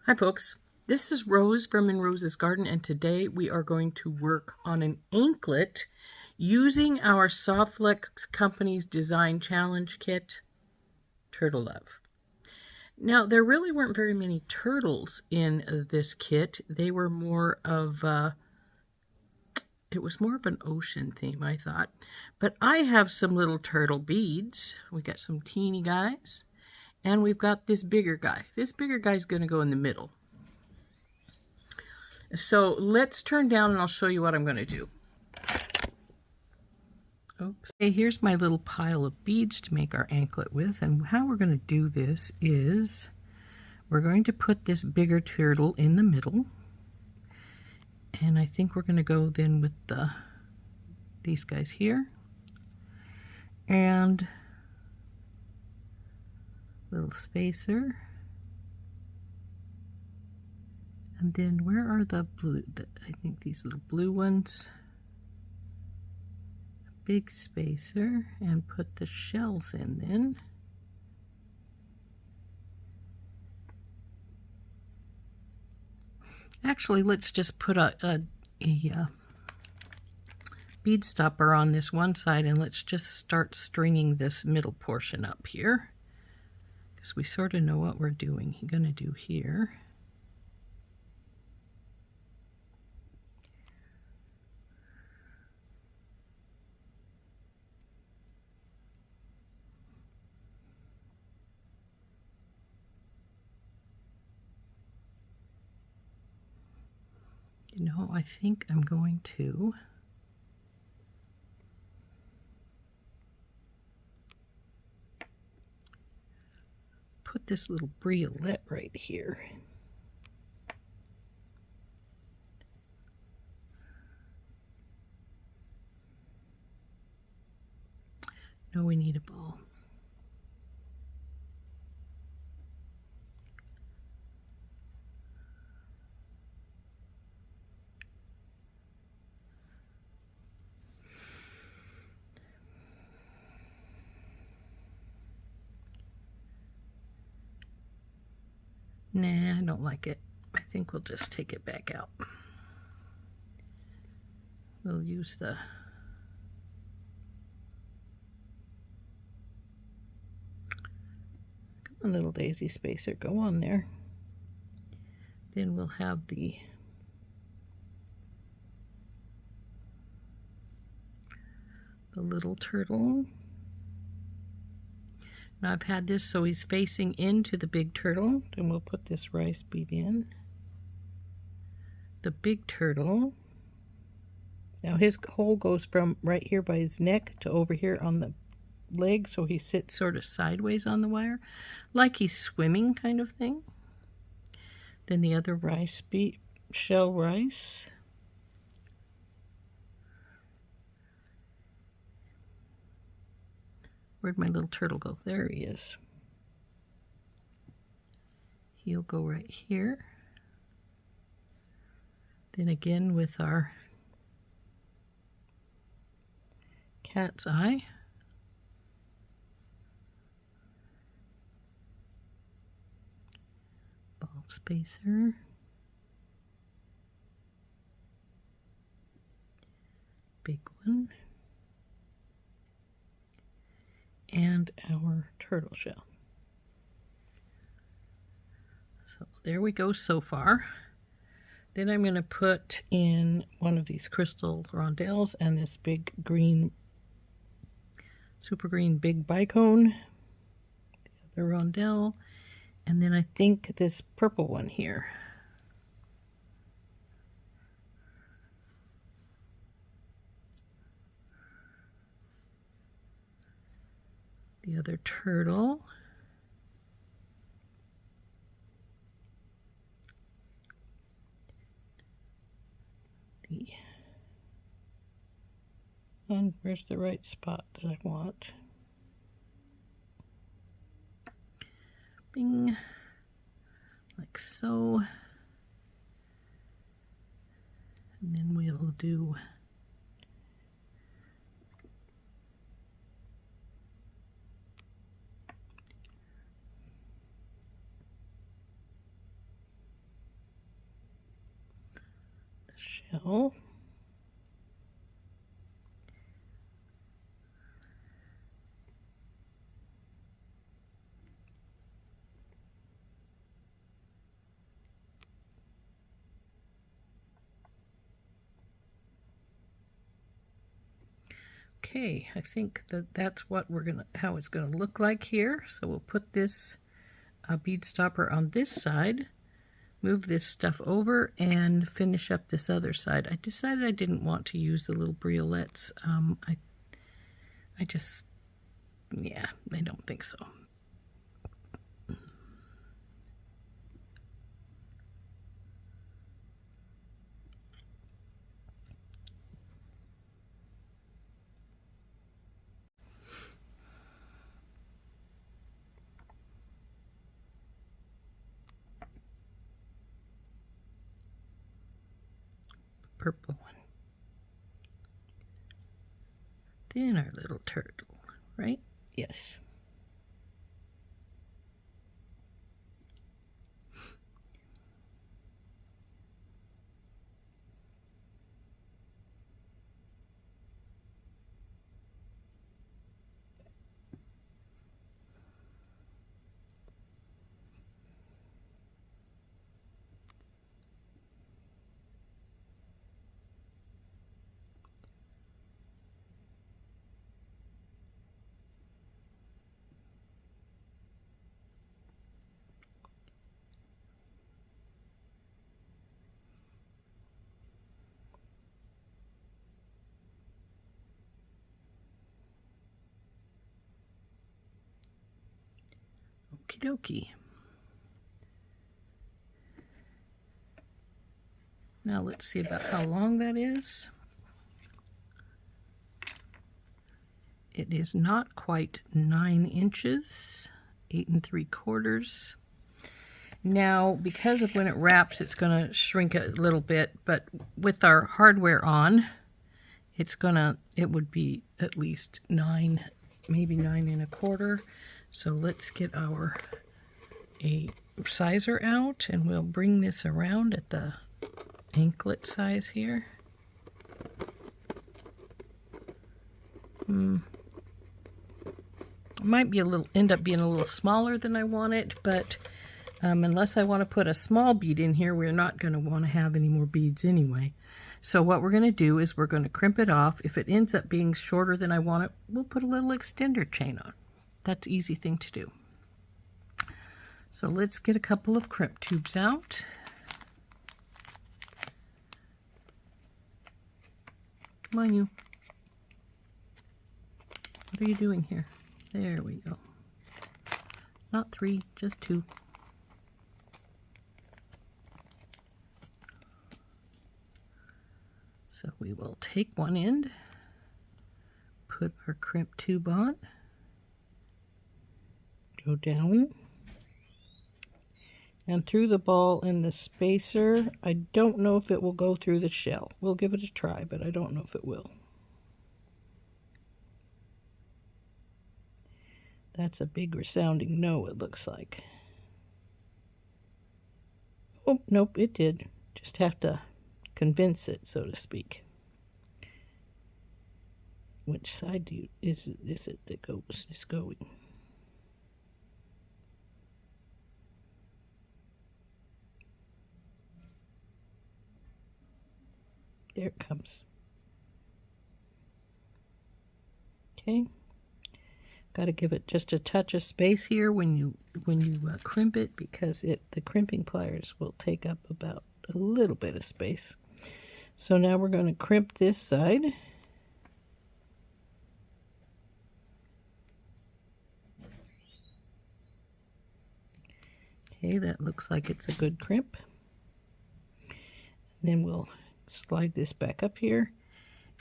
Hi folks, this is Rose from In Rose's Garden, and today we are going to work on an anklet using our SoftFlex company's design challenge kit, Turtle Love. Now, there really weren't very many turtles in this kit. They were more of it was more of an ocean theme, I thought. But I have some little turtle beads. We got some teeny guys, and we've got this bigger guy. This bigger guy's going to go in the middle. So let's turn down and I'll show you what I'm going to do. Oops. Okay, here's my little pile of beads to make our anklet with, and how we're going to do this is we're going to put this bigger turtle in the middle, and I think we're going to go then with these guys here, and little spacer. And then where are the blue? I think these little blue ones. Big spacer, and put the shells in then. Actually, let's just put a bead stopper on this one side, and let's just start stringing this middle portion up here, because we sort of know what we're going to do here. You know, I think I'm going to put this little briolet right here. No, we need a ball. Nah, I don't like it. I think we'll just take it back out. We'll use the come on, little daisy spacer, go on there. Then we'll have the little turtle. Now I've had this so he's facing into the big turtle. Then we'll put this rice bead in. The big turtle. Now his hole goes from right here by his neck to over here on the leg, so he sits sort of sideways on the wire, like he's swimming kind of thing. Then the other rice bead, shell rice. Where'd my little turtle go? There he is. He'll go right here. Then again with our cat's eye. Ball spacer. Big one. And our turtle shell. So there we go so far. Then I'm going to put in one of these crystal rondelles and this big green, super green big bicone, the other rondelle, and then I think this purple one here. The other turtle. And where's the right spot that I want? Bing, like so. And then we'll do Gel. Okay, I think that's what how it's gonna look like here. So we'll put this bead stopper on this side, move this stuff over, and finish up this other side. I decided I didn't want to use the little briolets. I just, yeah, I don't think so. Purple one. Then our little turtle, right? Yes. Okie dokie. Now let's see about how long that is. It is not quite 9 inches, 8 3/4. Now, because of when it wraps, it's going to shrink a little bit, but with our hardware on, it would be at least 9, maybe 9 1/4. So let's get a sizer out, and we'll bring this around at the anklet size here. It might be end up being a little smaller than I want it, but unless I want to put a small bead in here, we're not going to want to have any more beads anyway. So what we're going to do is we're going to crimp it off. If it ends up being shorter than I want it, we'll put a little extender chain on. That's an easy thing to do. So let's get a couple of crimp tubes out. Come on, you. What are you doing here? There we go. Not 3, just 2. So we will take one end, put our crimp tube on, go down, and through the ball and the spacer. I don't know if it will go through the shell. We'll give it a try, but I don't know if it will. That's a big resounding no, it looks like. Oh, nope, it did. Just have to convince it, so to speak. Which side is it that is going? There it comes. Okay. Got to give it just a touch of space here when you crimp it, because the crimping pliers will take up about a little bit of space. So now we're going to crimp this side. Okay, that looks like it's a good crimp. Then we'll slide this back up here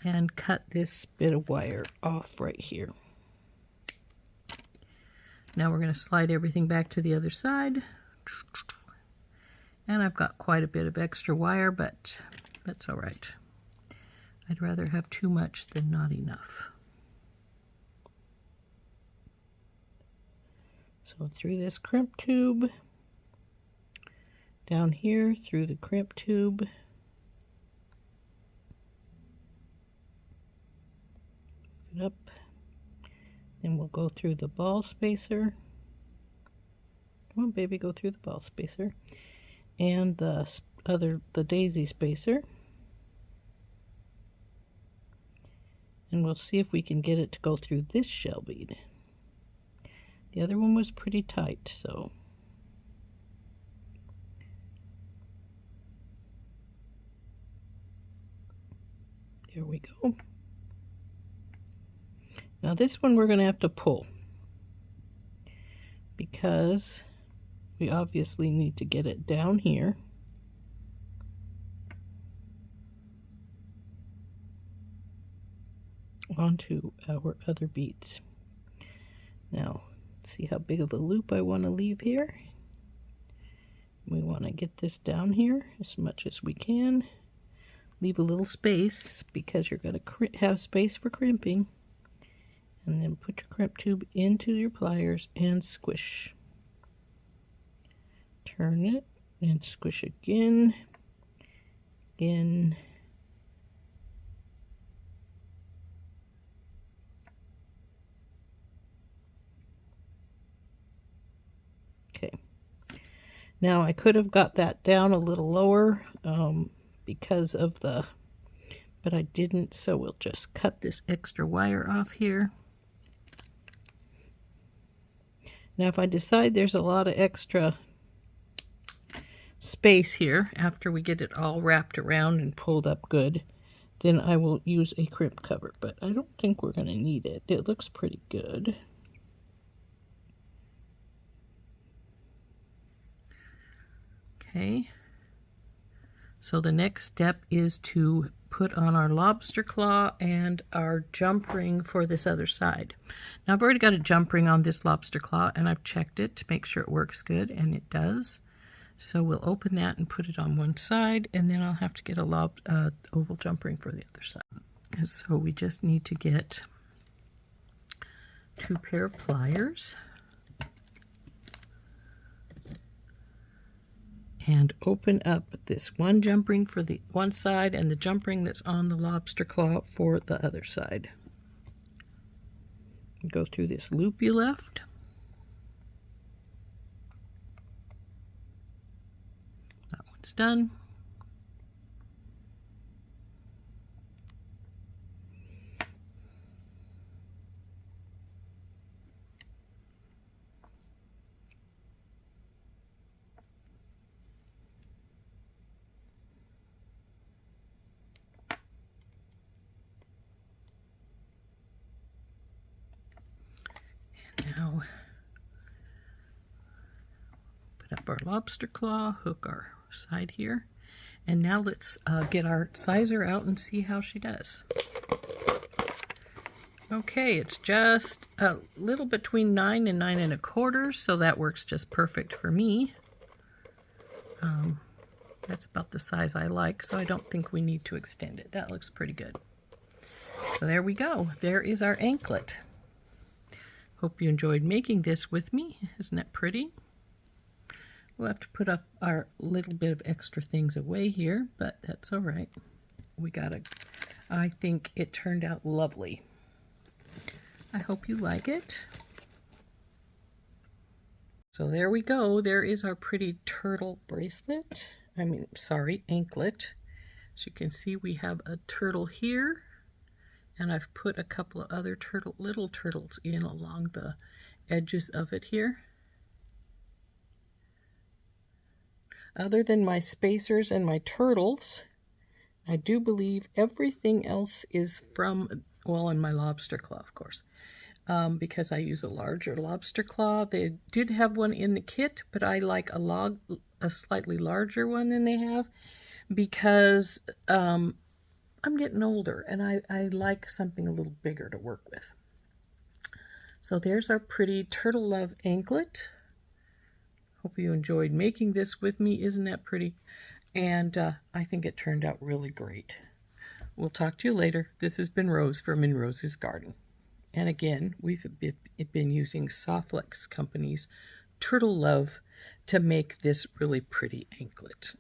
and cut this bit of wire off right here. Now we're going to slide everything back to the other side. And I've got quite a bit of extra wire, but that's all right. I'd rather have too much than not enough. So through this crimp tube, down here through the crimp tube, And we'll go through the ball spacer. Come on, baby, go through the ball spacer. And the daisy spacer. And we'll see if we can get it to go through this shell bead. The other one was pretty tight, so. There we go. Now this one we're going to have to pull, because we obviously need to get it down here. Onto our other beads. Now, see how big of a loop I want to leave here. We want to get this down here as much as we can. Leave a little space because you're going to have space for crimping. And then put your crimp tube into your pliers and squish. Turn it and squish again. Again. Okay. Now I could have got that down a little lower because of the, but I didn't, so we'll just cut this extra wire off here. Now if I decide there's a lot of extra space here after we get it all wrapped around and pulled up good, then I will use a crimp cover, but I don't think we're going to need it. It looks pretty good. Okay, so the next step is to put on our lobster claw and our jump ring for this other side. Now I've already got a jump ring on this lobster claw and I've checked it to make sure it works good, and it does. So we'll open that and put it on one side, and then I'll have to get a oval jump ring for the other side. And so we just need to get 2 pair of pliers and open up this one jump ring for the one side and the jump ring that's on the lobster claw for the other side. Go through this loop you left. That one's done. Now, put up our lobster claw, hook our side here, and now let's get our sizer out and see how she does. Okay, it's just a little between 9 and 9 1/4, so that works just perfect for me. That's about the size I like, so I don't think we need to extend it. That looks pretty good. So there we go. There is our anklet. Hope you enjoyed making this with me. Isn't that pretty? We'll have to put up our little bit of extra things away here, but that's all right. I think it turned out lovely. I hope you like it. So there we go. There is our pretty turtle bracelet. Anklet. As you can see, we have a turtle here. And I've put a couple of other little turtles in along the edges of it here. Other than my spacers and my turtles, I do believe everything else is from, well, and my lobster claw, of course, because I use a larger lobster claw. They did have one in the kit, but I like a slightly larger one than they have, because I'm getting older and I like something a little bigger to work with. So there's our pretty Turtle Love anklet. Hope you enjoyed making this with me. Isn't that pretty? And I think it turned out really great. We'll talk to you later. This has been Rose from In Rose's Garden. And again, we've been using SoftFlex Company's Turtle Love to make this really pretty anklet.